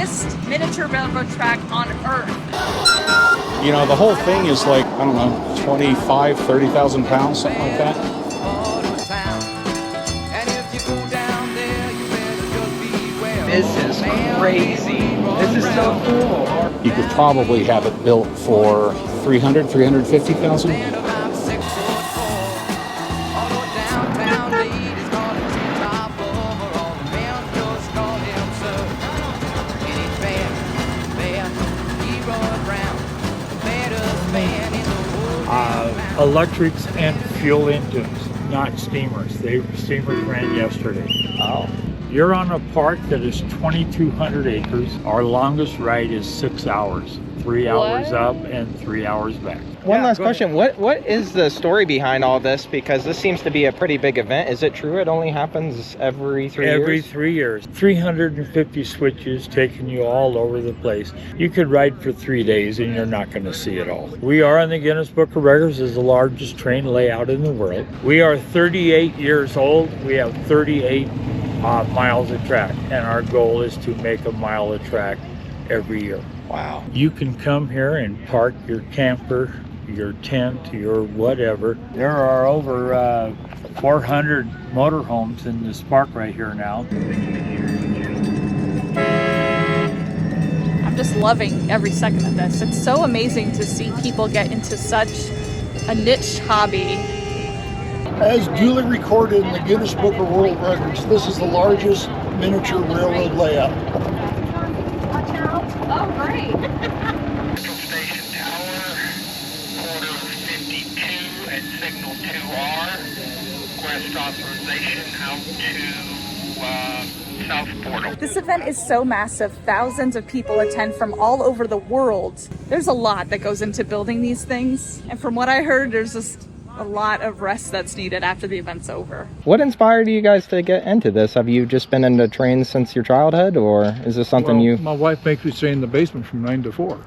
biggest miniature railroad track on Earth. You know, the whole thing is like, I don't know, 25, 30,000 pounds, something like that. This is crazy. This is so cool. You could probably have it built for 300, 350,000. Electrics and fuel engines, not steamers. Steamers ran yesterday. Oh. You're on a park that is 2,200 acres. Our longest ride is 6 hours. 3 hours up and 3 hours back. One last question. What is the story behind all this? Because this seems to be a pretty big event. Is it true it only happens every 3 years? Every 3 years. 350 switches taking you all over the place. You could ride for 3 days and you're not going to see it all. We are in the Guinness Book of Records as the largest train layout in the world. We are 38 years old. We have 38 miles of track, and our goal is to make a mile of track every year. Wow. You can come here and park your camper, your tent, your whatever. There are over 400 motorhomes in this park right here now. I'm just loving every second of this. It's so amazing to see people get into such a niche hobby. As duly recorded in the Guinness Book of World Records, this is the largest miniature railroad layout. Oh, great. Station tower, quarter 52 at signal 2R. Request authorization out to South Portal. This event is so massive. Thousands of people attend from all over the world. There's a lot that goes into building these things. And from what I heard, there's just a lot of rest that's needed after the event's over. What inspired you guys to get into this? Have you just been into trains since your childhood, or is this something My wife makes me stay in the basement from 9 to 4.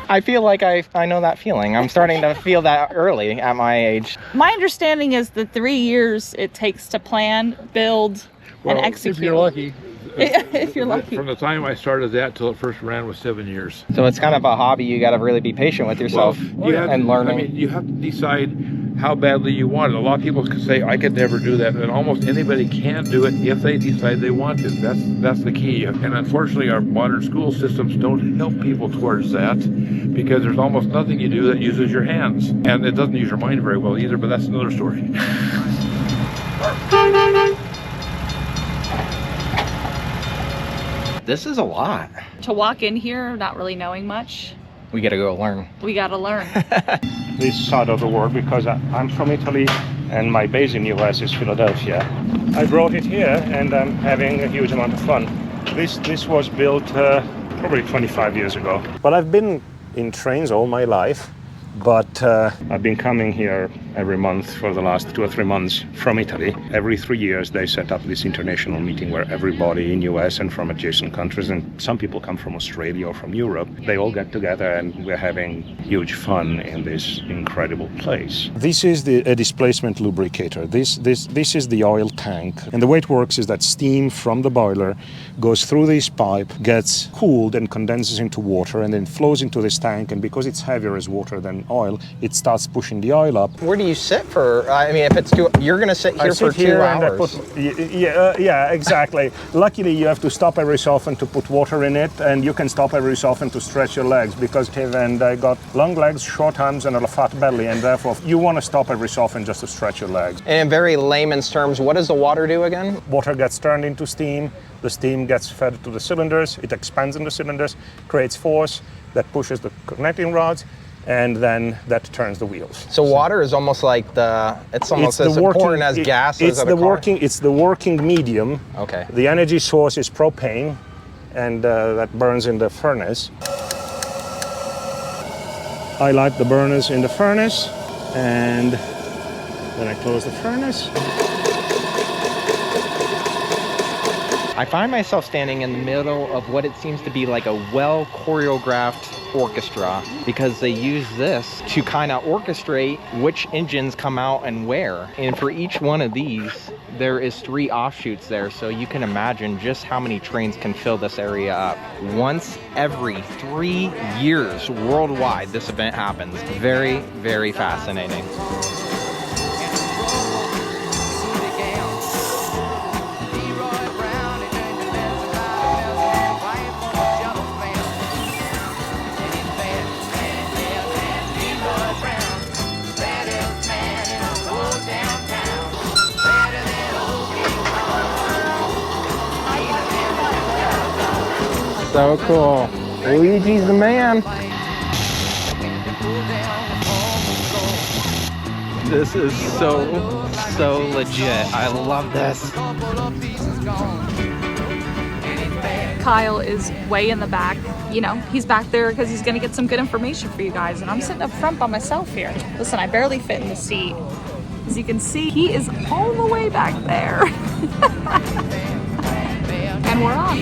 I feel like I know that feeling. I'm starting to feel that early at my age. My understanding is the 3 years it takes to plan, build, and execute. If you're lucky. If you're lucky. From the time I started that till it first ran was 7 years. So it's kind of a hobby. You got to really be patient with yourself and learning. I mean, you have to decide how badly you want it. A lot of people can say, I could never do that. And almost anybody can do it if they decide they want to. That's the key. And unfortunately, our modern school systems don't help people towards that, because there's almost nothing you do that uses your hands. And it doesn't use your mind very well either, but that's another story. This is a lot. To walk in here not really knowing much, We got to go learn. we gotta learn. This side of the world, because I'm from Italy and my base in US is Philadelphia. I brought it here and I'm having a huge amount of fun. This was built probably 25 years ago. But I've been in trains all my life, but I've been coming here every month for the last 2 or 3 months from Italy. Every 3 years they set up this international meeting where everybody in US and from adjacent countries, and some people come from Australia or from Europe, they all get together and we're having huge fun in this incredible place. This is a displacement lubricator. This is the oil tank, and the way it works is that steam from the boiler goes through this pipe, gets cooled and condenses into water, and then flows into this tank, and because it's heavier as water than oil, it starts pushing the oil up. Where do you sit for? I mean, if it's you're going to sit here for 2 hours. Yeah, exactly. Luckily, you have to stop every so often to put water in it, and you can stop every so often to stretch your legs, because I got long legs, short arms, and a fat belly, and therefore you want to stop every so often just to stretch your legs. And in very layman's terms, what does the water do again? Water gets turned into steam. The steam gets fed to the cylinders. It expands in the cylinders, creates force that pushes the connecting rods, and then that turns the wheels. So water is almost like it's almost as important as gas as a car? It's the working medium. Okay. The energy source is propane, and that burns in the furnace. I light the burners in the furnace, and then I close the furnace. I find myself standing in the middle of what it seems to be like a well choreographed orchestra because they use this to kind of orchestrate which engines come out and where. And for each one of these, there is 3 offshoots there, so you can imagine just how many trains can fill this area up. Once every 3 years worldwide, this event happens. Very, very fascinating. So cool. Luigi's the man. This is so legit. I love this. Kyle is way in the back. You know, he's back there because he's going to get some good information for you guys. And I'm sitting up front by myself here. Listen, I barely fit in the seat. As you can see, he is all the way back there. And we're off.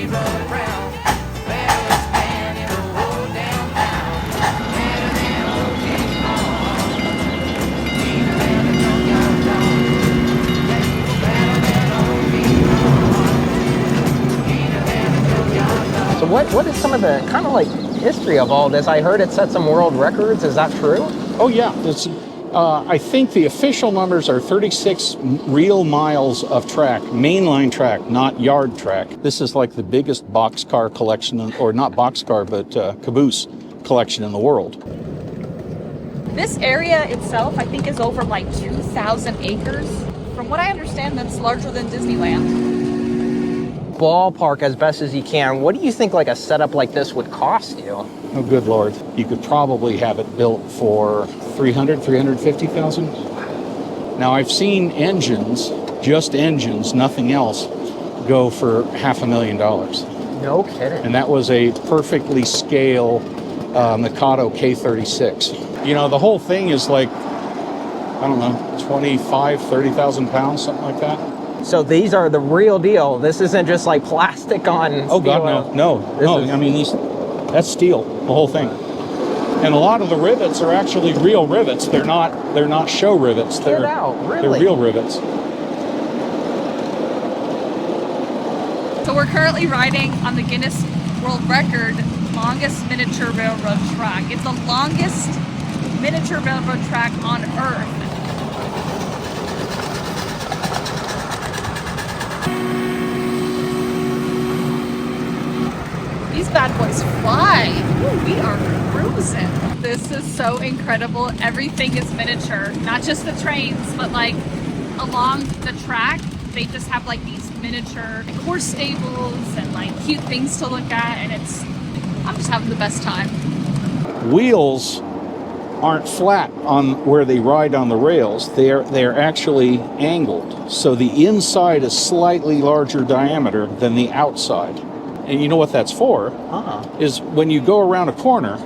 So what is some of the kind of like history of all this? I heard it set some world records. Is that true? Oh yeah, it's, I think the official numbers are 36 real miles of track, mainline track, not yard track. This is like the biggest boxcar collection, or not boxcar, but caboose collection in the world. This area itself, I think, is over like 2,000 acres. From what I understand, that's larger than Disneyland. Ballpark as best as you can. What do you think like a setup like this would cost you? Oh, good Lord. You could probably have it built for 350,000. Now, I've seen engines, just engines, nothing else, go for $500,000. No kidding. And that was a perfectly scale Mikado K36. You know, the whole thing is like, I don't know, 25, 30,000 pounds, something like that. So these are the real deal. This isn't just like plastic on steel. Oh God, no. I mean, that's steel, the whole thing. And a lot of the rivets are actually real rivets. They're not show rivets. They're real rivets. So we're currently riding on the Guinness World Record longest miniature railroad track. It's the longest miniature railroad track on Earth. These bad boys fly. Ooh, we are cruising. This is so incredible. Everything is miniature. Not just the trains, but like along the track, they just have like these miniature horse stables and like cute things to look at, and I'm just having the best time. Wheels aren't flat on where they ride on the rails. They're actually angled. So the inside is slightly larger diameter than the outside. And you know what that's for? Is when you go around a corner,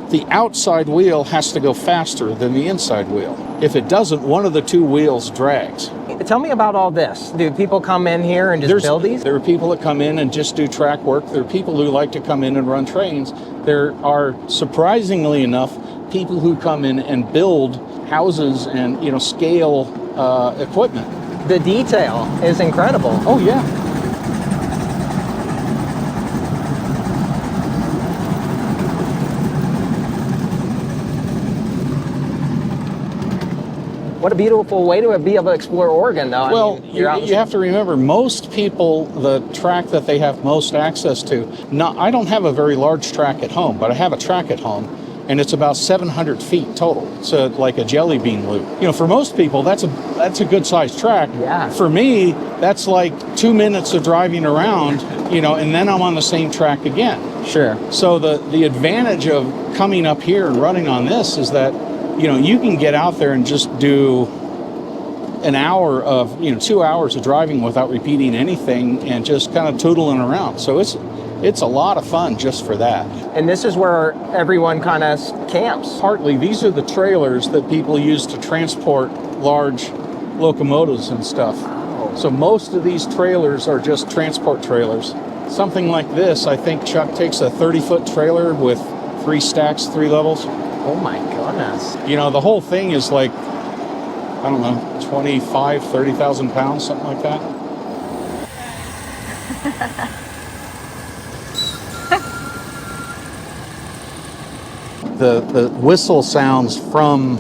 the outside wheel has to go faster than the inside wheel. If it doesn't, one of the two wheels drags. Tell me about all this. Do people come in here and just build these? There are people that come in and just do track work. There are people who like to come in and run trains. There are, surprisingly enough, people who come in and build houses and, you know, scale equipment. The detail is incredible. Oh yeah. What a beautiful way to be able to explore Oregon, though. Well, you have to remember, most people, the track that they have most access to, I don't have a very large track at home, but I have a track at home, and it's about 700 feet total. It's like a jelly bean loop. You know, for most people, that's a good-sized track. Yeah. For me, that's like 2 minutes of driving around, you know, and then I'm on the same track again. Sure. So the advantage of coming up here and running on this is that, you know, you can get out there and just do an hour of, 2 hours of driving without repeating anything and just kind of tootling around. So it's a lot of fun just for that. And this is where everyone kind of camps. Partly, these are the trailers that people use to transport large locomotives and stuff. Oh. So most of these trailers are just transport trailers. Something like this, I think Chuck takes a 30-foot trailer with 3 stacks, 3 levels. Oh my goodness. You know, the whole thing is like, I don't know, 25, 30,000 pounds, something like that. The whistle sounds from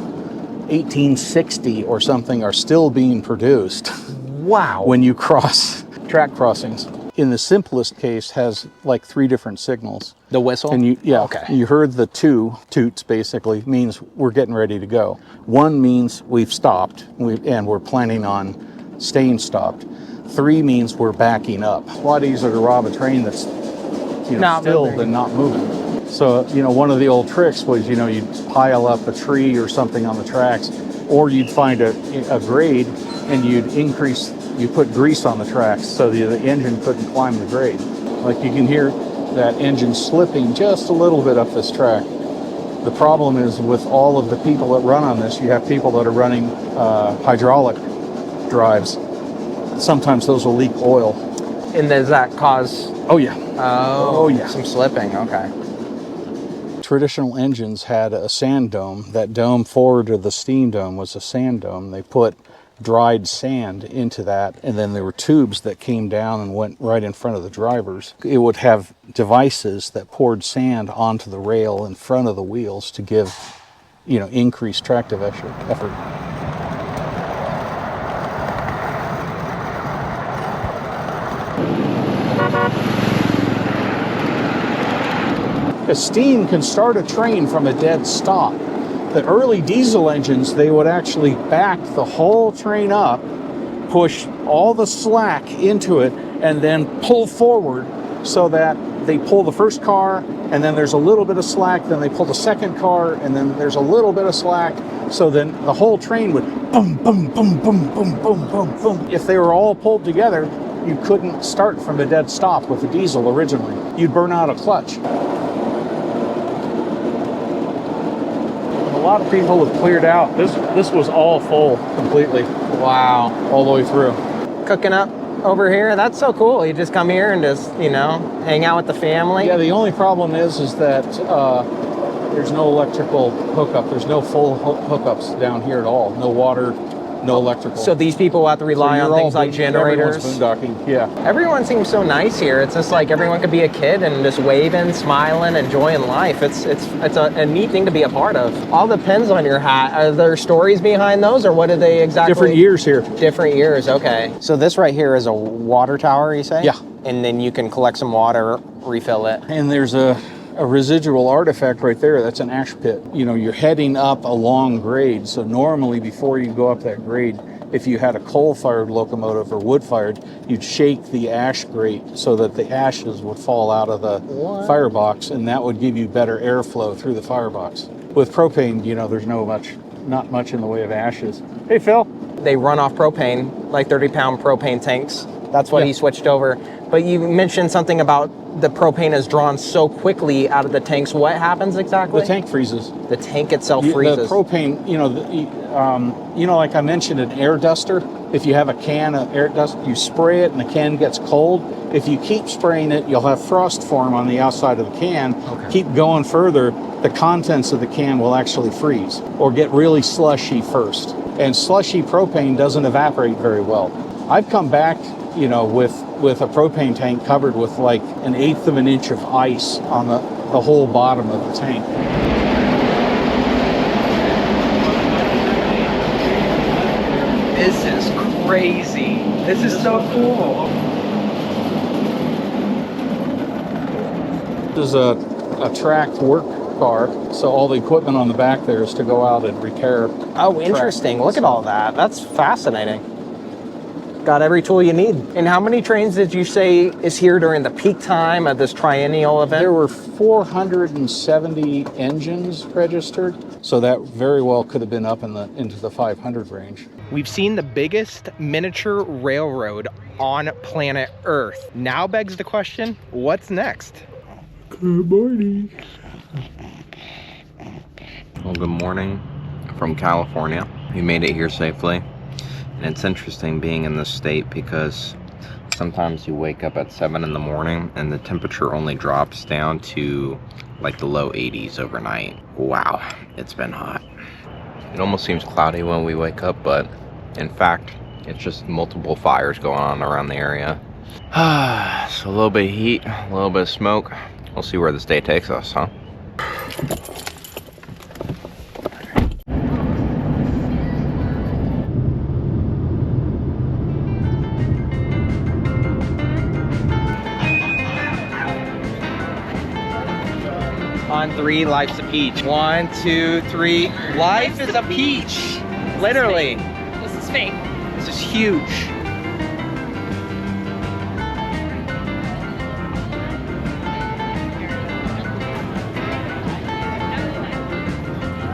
1860 or something are still being produced. Wow. When you cross track crossings. In the simplest case, has like 3 different signals. The whistle? And Okay. You heard the 2 toots basically means we're getting ready to go. 1 means we've stopped and we're planning on staying stopped. 3 means we're backing up. A lot easier to rob a train that's Not still moving. than not moving. So, one of the old tricks was, you'd pile up a tree or something on the tracks, or you'd find a grade and you'd put grease on the tracks so the engine couldn't climb the grade. Like you can hear that engine slipping just a little bit up this track. The problem is with all of the people that run on this, you have people that are running hydraulic drives. Sometimes those will leak oil. And does that cause... Oh yeah. Oh yeah. Some slipping, okay. Traditional engines had a sand dome. That dome forward of the steam dome was a sand dome. They put dried sand into that, and then there were tubes that came down and went right in front of the drivers. It would have devices that poured sand onto the rail in front of the wheels to give, increased tractive effort. A steam can start a train from a dead stop. The early diesel engines, they would actually back the whole train up, push all the slack into it, and then pull forward so that they pull the first car, and then there's a little bit of slack, then they pull the second car, and then there's a little bit of slack, so then the whole train would boom, boom, boom, boom, boom, boom, boom, boom. If they were all pulled together, you couldn't start from a dead stop with a diesel originally. You'd burn out a clutch. A lot of people have cleared out. This was all full completely. Wow. All the way through. Cooking up over here, that's so cool. You just come here and just, hang out with the family. Yeah, the only problem is that there's no electrical hookup. There's no full hookups down here at all. No water, no electrical. So these people have to rely on things like generators. Everyone's boondocking, yeah. Everyone seems so nice here. It's just like everyone could be a kid and just waving, smiling, enjoying life. It's a neat thing to be a part of. All the pins on your hat, are there stories behind those, or what are they exactly? Different years here. Different years, okay. So this right here is a water tower, you say? Yeah. And then you can collect some water, refill it. And there's a residual artifact right there. That's an ash pit. You're heading up a long grade, so normally before you go up that grade, if you had a coal-fired locomotive or wood-fired, you'd shake the ash grate so that the ashes would fall out of the firebox, and that would give you better airflow through the firebox. With propane, there's not much in the way of ashes. Hey, Phil. They run off propane, like 30-pound propane tanks. That's what he switched over. But you mentioned something about the propane is drawn so quickly out of the tanks. What happens exactly? The tank freezes. The tank itself freezes. The propane, like I mentioned, an air duster. If you have a can of air dust, you spray it and the can gets cold. If you keep spraying it, you'll have frost form on the outside of the can. Okay. Keep going further, the contents of the can will actually freeze or get really slushy first. And slushy propane doesn't evaporate very well. I've come back, with a propane tank covered with like 1/8 of an inch of ice on the whole bottom of the tank. This is crazy. This is so cool. This is a tracked work car, so all the equipment on the back there is to go out and repair. Oh, interesting. Look at all that. That's fascinating. Got every tool you need. And how many trains did you say is here during the peak time of this triennial event? There were 470 engines registered, so that very well could have been up into the 500 range. We've seen the biggest miniature railroad on planet Earth. Now begs the question, what's next? Good morning. Well, good morning from California. We made it here safely. And it's interesting being in this state because sometimes you wake up at 7 in the morning and the temperature only drops down to like the low 80s overnight. Wow, it's been hot. It almost seems cloudy when we wake up, but in fact, it's just multiple fires going on around the area. So a little bit of heat, a little bit of smoke. We'll see where this day takes us, huh? On 3, life's a peach. 1, 2, 3. Life is a peach. Literally. This is fake. This is huge.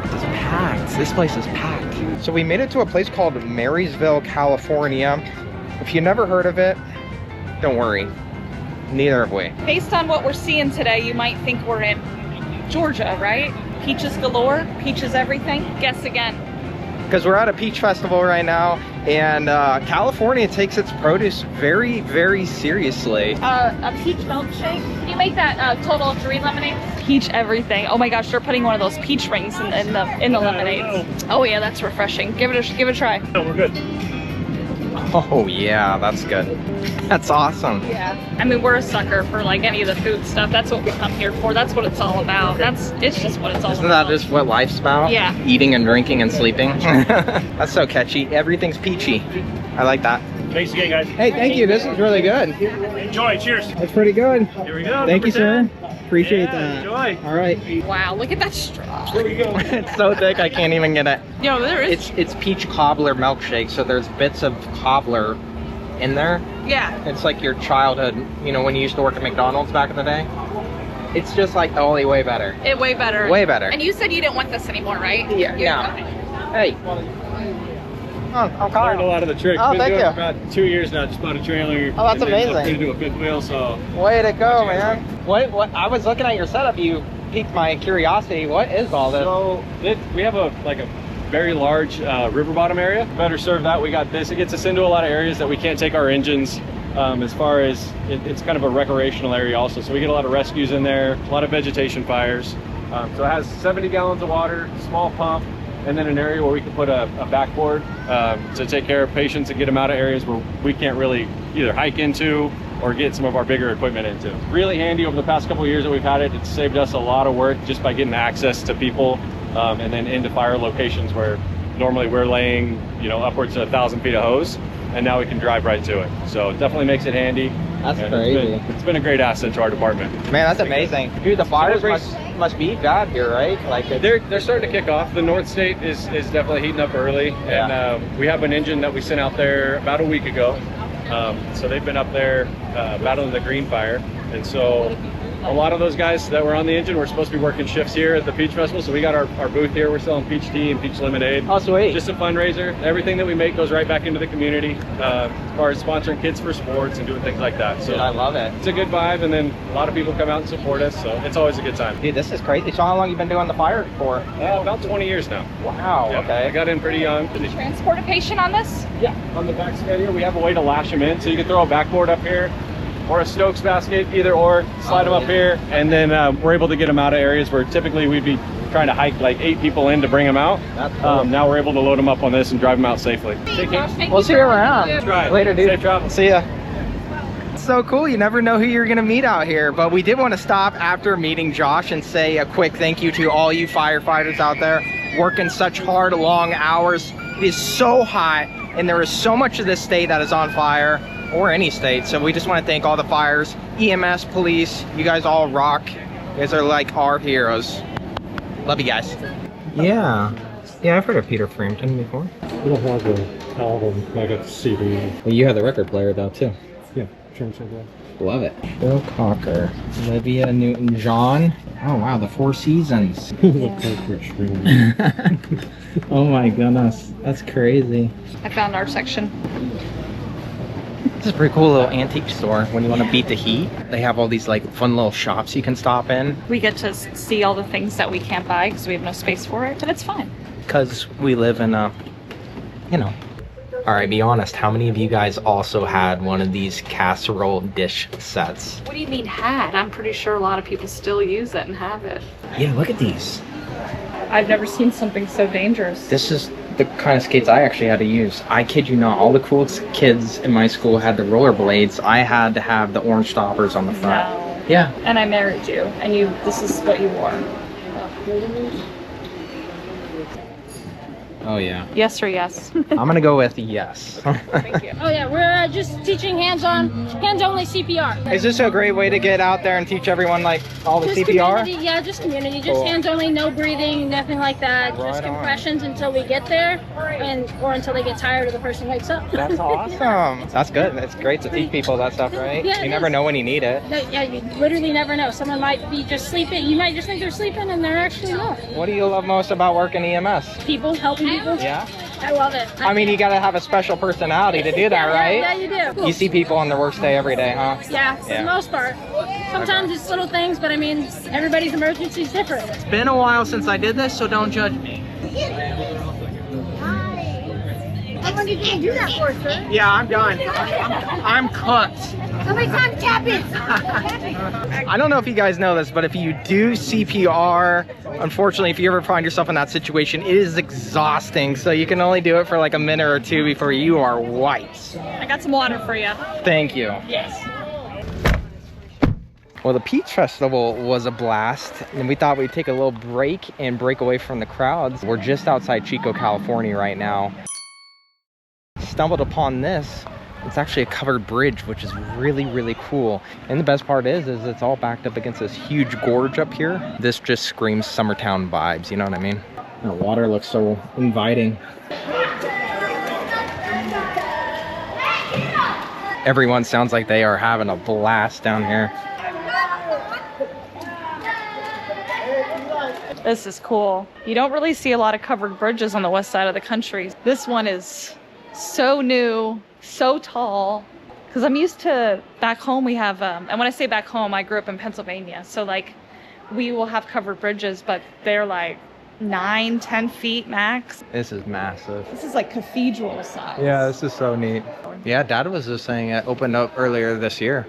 It's packed. This place is packed. So we made it to a place called Marysville, California. If you never heard of it, don't worry. Neither have we. Based on what we're seeing today, you might think we're in Georgia, right? Peaches galore, peaches everything. Guess again. Because we're at a peach festival right now, and California takes its produce very, very seriously. A peach milkshake. Can you make that total of 3 lemonades? Peach everything. Oh my gosh, they're putting one of those peach rings in the lemonades. Oh yeah, that's refreshing. Give it a try. No, we're good. Oh yeah, that's good. That's awesome. Yeah. I mean, we're a sucker for like any of the food stuff. That's what we come here for. That's what it's all about. It's just what it's all about. Isn't that just what life's about? Yeah. Eating and drinking and sleeping. That's so catchy. Everything's peachy. I like that. Thanks again, guys. Hey, thank you. This is really good. Enjoy. Cheers. That's pretty good. Here we go. Thank you, sir. 10. Appreciate Yeah, that. enjoy. All right. Wow, look at that straw. Here we go. It's so thick I can't even get it. Yo, there is. It's peach cobbler milkshake, so there's bits of cobbler in there. Yeah. It's like your childhood, you know, when you used to work at McDonald's back in the day. It's just like only way better. Way better. Way better. And you said you didn't want this anymore, right? Yeah. Okay. Hey. Oh, I'm Kyle. Learned a lot of the tricks. Oh, Been thank doing you. it for about 2 years now. Just bought a trailer. Oh, that's and then amazing. upgraded to a fifth wheel, so. Way to go, man. What? I was looking at your setup. You piqued my curiosity. What is all this? So we have a very large river bottom area. Better serve that. We got this. It gets us into a lot of areas that we can't take our engines. As far as it's kind of a recreational area also. So we get a lot of rescues in there, a lot of vegetation fires. So it has 70 gallons of water, small pump, and then an area where we can put a backboard to take care of patients and get them out of areas where we can't really either hike into or get some of our bigger equipment into. Really handy over the past couple of years that we've had it. It's saved us a lot of work just by getting access to people and then into fire locations where normally we're laying, you know, upwards of 1,000 feet of hose, and now we can drive right to it. So it definitely makes it handy. That's And crazy. It's been a great asset to our department. Man, that's amazing. Dude, the fires must be bad here, right? Like They're starting to kick off. The North State is definitely heating up early, and we have an engine that we sent out there about a week ago. So they've been up there battling the green fire, and so a lot of those guys that were on the engine were supposed to be working shifts here at the Peach Festival, so we got our booth here. We're selling peach tea and peach lemonade. Oh, sweet. Just a fundraiser. Everything that we make goes right back into the community as far as sponsoring kids for sports and doing things like that. So Dude, I love it. it's a good vibe, and then a lot of people come out and support us, so it's always a good time. Dude, this is crazy. So how long you been doing the fire for? About 20 years now. Wow, Yeah, okay. I got in pretty young. Transport a patient on this? Yeah, on the back side here, we have a way to lash them in. So you can throw a backboard up here or a Stokes basket, either or, slide them up here, and then we're able to get them out of areas where typically we'd be trying to hike like 8 people in to bring them out. That's cool. Now we're able to load them up on this and drive them out safely. Take care. We'll see you around. Right. Later, dude. Safe travel. See ya. So cool. You never know who you're going to meet out here. But we did want to stop after meeting Josh and say a quick thank you to all you firefighters out there working such hard, long hours. It is so hot, and there is so much of this state that is on fire, or any state. So we just want to thank all the fires, EMS, police. You guys all rock. You guys are like our heroes. Love you guys. Yeah. Yeah, I've heard of Peter Frampton before. We don't have the album. I got the CD. Well, you have the record player though too. Yeah, James that. Love it. Bill Cocker, Olivia Newton-John. Oh wow, the Four Seasons. Oh my goodness, that's crazy. I found our section. This is a pretty cool little antique store when you want to beat the heat. They have all these like fun little shops you can stop in. We get to see all the things that we can't buy because we have no space for it, but it's fine. Because we live in a, you know, All right, be honest, how many of you guys also had one of these casserole dish sets? What do you mean had? I'm pretty sure a lot of people still use it and have it. Yeah, look at these. I've never seen something so dangerous. This is the kind of skates I actually had to use. I kid you not, all the cool kids in my school had the rollerblades. I had to have the orange stoppers on the front. No. Yeah. And I married you, and this is what you wore. Oh yeah. Yes or yes? I'm gonna go with yes. Thank you. Oh yeah, we're just teaching hands-only CPR. Is this a great way to get out there and teach everyone like all the Just CPR? community, yeah, just community, just Cool. hands-only, no breathing, nothing like that. Right just on. compressions until we get there, or until they get tired or the person wakes up. That's awesome. That's good. It's great to teach people that stuff, right? Yeah, You it never is. know when you need it. No, yeah, you literally never know. Someone might be just sleeping. You might just think they're sleeping and they're actually not. What do you love most about working EMS? People, helping people. Yeah? I love it. I mean, you gotta have a special personality to do that, right? Yeah, you do. You see people on their worst day every day, huh? Yeah, for the most part. Sometimes it's little things, but I mean, everybody's emergency is different. It's been a while since I did this, so don't judge me. How long are you going to do that for, sir? Yeah, I'm done. I'm cooked. How many times happens? I don't know if you guys know this, but if you do CPR, unfortunately, if you ever find yourself in that situation, it is exhausting. So you can only do it for like a minute or two before you are white. I got some water for you. Thank you. Yes. Well, the Peach Festival was a blast, and we thought we'd take a little break and break away from the crowds. We're just outside Chico, California right now. Stumbled upon this. It's actually a covered bridge, which is really, really cool. And the best part is it's all backed up against this huge gorge up here. This just screams Summertown vibes, you know what I mean? The water looks so inviting. Everyone sounds like they are having a blast down here. This is cool. You don't really see a lot of covered bridges on the west side of the country. This one is so new, so tall. Because I'm used to, back home we have, and when I say back home, I grew up in Pennsylvania. So like, we will have covered bridges, but they're like 9-10 feet max. This is massive. This is like cathedral size. Yeah, this is so neat. Yeah, Dad was just saying it opened up earlier this year.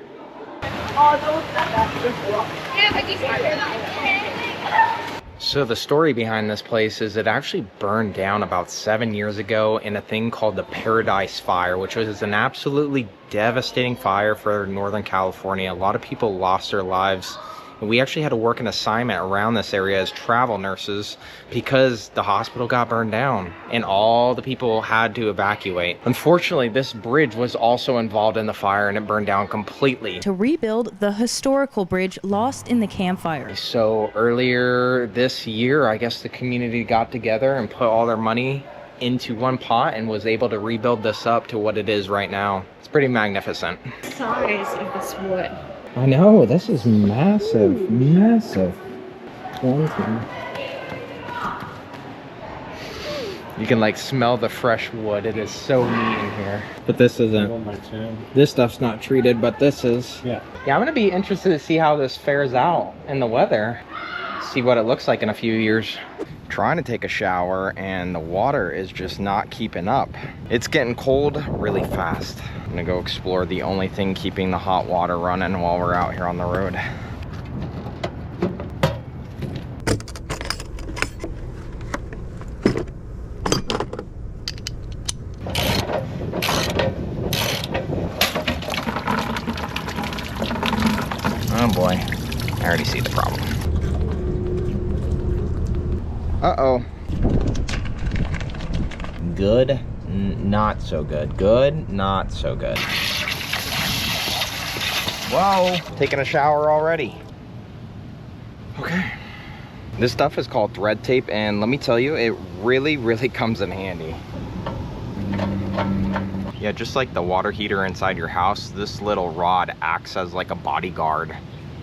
So the story behind this place is it actually burned down about 7 years ago in a thing called the Paradise Fire, which was an absolutely devastating fire for Northern California. A lot of people lost their lives. And we actually had to work an assignment around this area as travel nurses because the hospital got burned down and all the people had to evacuate. Unfortunately, this bridge was also involved in the fire and it burned down completely. To rebuild the historical bridge lost in the campfire. So earlier this year, I guess the community got together and put all their money into one pot and was able to rebuild this up to what it is right now. It's pretty magnificent. Size of this wood. I know, this is massive, massive. You can like smell the fresh wood. It is so neat in here. But this isn't. This stuff's not treated, but this is. Yeah, I'm gonna be interested to see how this fares out in the weather. See what it looks like in a few years. Trying to take a shower and the water is just not keeping up. It's getting cold really fast. I'm gonna go explore the only thing keeping the hot water running while we're out here on the road. Oh boy, I already see the problem. Uh-oh. Good, not so good. Good, not so good. Whoa, taking a shower already. Okay. This stuff is called thread tape, and let me tell you, it really, really comes in handy. Yeah, just like the water heater inside your house, this little rod acts as like a bodyguard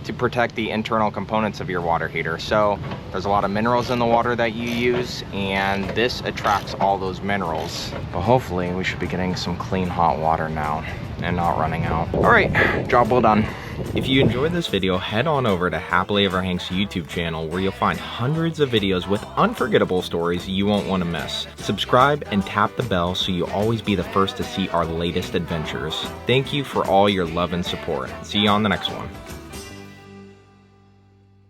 to protect the internal components of your water heater. So there's a lot of minerals in the water that you use, and this attracts all those minerals. But hopefully we should be getting some clean hot water now and not running out. All right, job well done. If you enjoyed this video, head on over to HappilyEverHanks YouTube channel where you'll find hundreds of videos with unforgettable stories you won't want to miss. Subscribe and tap the bell so you'll always be the first to see our latest adventures. Thank you for all your love and support. See you on the next one.